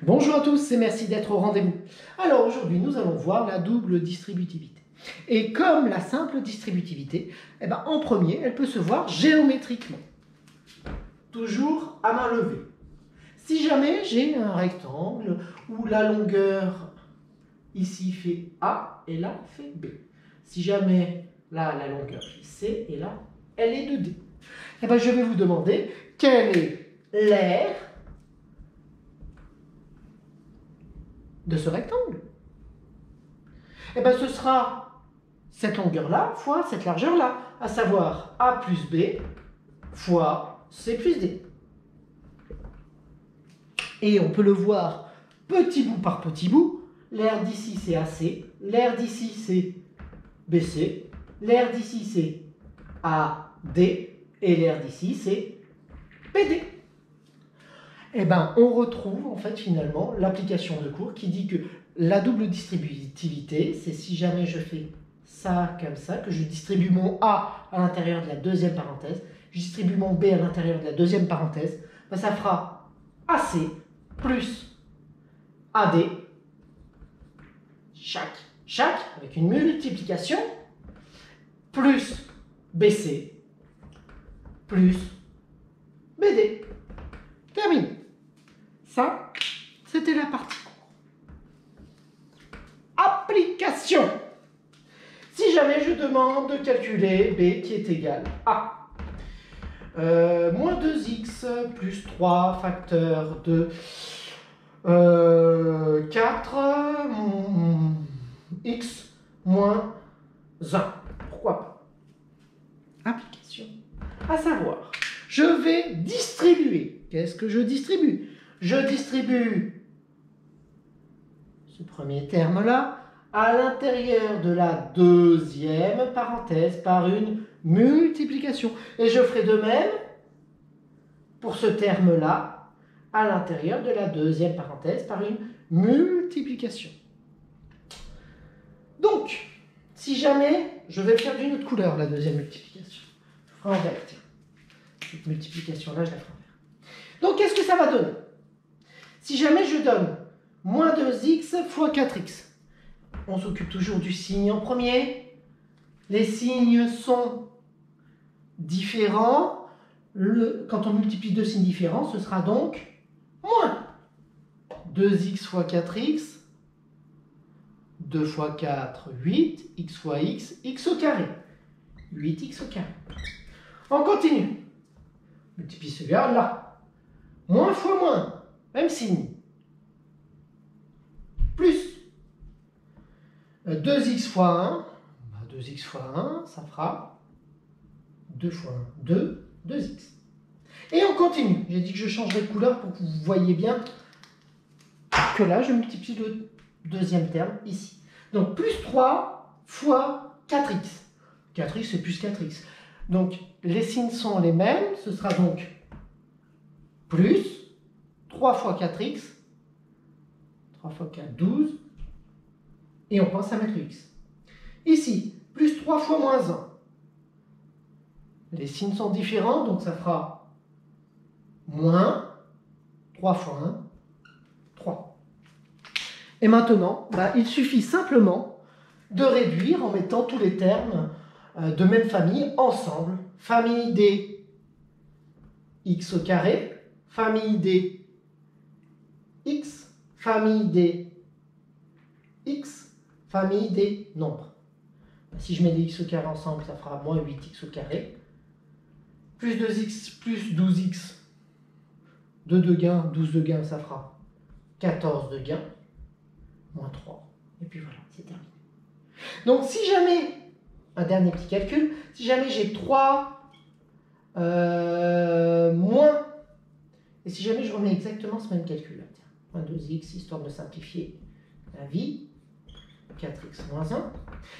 Bonjour à tous et merci d'être au rendez-vous. Alors aujourd'hui nous allons voir la double distributivité. Et comme la simple distributivité, en premier elle peut se voir géométriquement. Toujours à main levée. Si jamais j'ai un rectangle où la longueur ici fait A et là fait B. Si jamais là la longueur fait C et là elle est de D. Je vais vous demander quel est l'aire de ce rectangle. Ce sera cette longueur-là fois cette largeur-là, à savoir A plus B fois C plus D. Et on peut le voir petit bout par petit bout. L'aire d'ici c'est AC, l'aire d'ici c'est BC, l'aire d'ici c'est AD et l'aire d'ici c'est PD. On retrouve en fait finalement l'application de cours qui dit que la double distributivité, c'est si jamais je fais ça comme ça, que je distribue mon A à l'intérieur de la deuxième parenthèse, je distribue mon B à l'intérieur de la deuxième parenthèse, ça fera AC plus AD, chaque, avec une multiplication, plus BC, plus BD. Terminé. Ça, c'était la partie cours. Application. Si jamais je demande de calculer B qui est égal à moins 2x plus 3 facteur de 4 x moins 1. Pourquoi pas? Application. À savoir, je vais distribuer. Qu'est-ce que je distribue? Je distribue ce premier terme-là à l'intérieur de la deuxième parenthèse par une multiplication. Et je ferai de même pour ce terme-là à l'intérieur de la deuxième parenthèse par une multiplication. Donc, si jamais je vais faire d'une autre couleur la deuxième multiplication, je ferai en vert. Tiens. Cette multiplication-là, je la ferai en vert. Donc, qu'est-ce que ça va donner? Si jamais je donne moins 2x fois 4x, on s'occupe toujours du signe en premier. Les signes sont différents. Quand on multiplie deux signes différents, ce sera donc moins 2x fois 4x, 2 fois 4, 8, x fois x, x au carré. 8x au carré. On continue. Multiplie celui-là, là. Moins fois moins. Même signe. Plus 2x fois 1. 2x fois 1, ça fera 2 fois 1, 2, 2x. Et on continue. J'ai dit que je changerai de couleur pour que vous voyez bien que là, je multiplie le deuxième terme ici. Donc, plus 3 fois 4x. 4x, c'est plus 4x. Donc, les signes sont les mêmes. Ce sera donc plus 3 fois 4x. 3 fois 4, 12. Et on pense à mettre le x. Ici, plus 3 fois moins 1. Les signes sont différents, donc ça fera moins 3 fois 1, 3. Et maintenant, il suffit simplement de réduire en mettant tous les termes de même famille ensemble. Famille des x au carré, famille des x, famille des x, famille des nombres. Si je mets des x au carré ensemble, ça fera moins 8x au carré. Plus 2x plus 12x. 2 de gain, 12 de gain, ça fera 14 de gain. Moins 3. Et puis voilà, c'est terminé. Donc si jamais, un dernier petit calcul, si jamais j'ai 3 moins, et si jamais je remets exactement ce même calcul-là, moins 2x, histoire de simplifier la vie, 4x moins 1.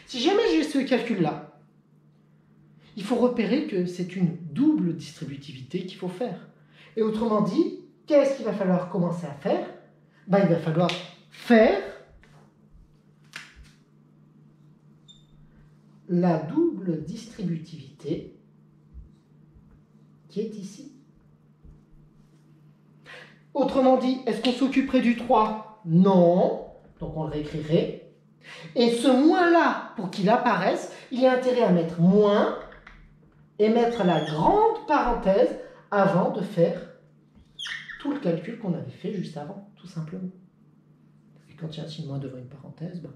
Si jamais j'ai ce calcul-là, il faut repérer que c'est une double distributivité qu'il faut faire. Et autrement dit, qu'est-ce qu'il va falloir commencer à faire? Il va falloir faire la double distributivité qui est ici. Autrement dit, est-ce qu'on s'occuperait du 3? Non. Donc on le réécrirait. Et ce moins-là, pour qu'il apparaisse, il y a intérêt à mettre moins et mettre la grande parenthèse avant de faire tout le calcul qu'on avait fait juste avant, tout simplement. Et quand il y a un signe moins devant une parenthèse, ben,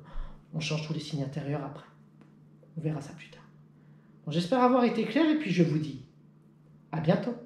on change tous les signes intérieurs après. On verra ça plus tard. Bon, j'espère avoir été clair et puis je vous dis à bientôt.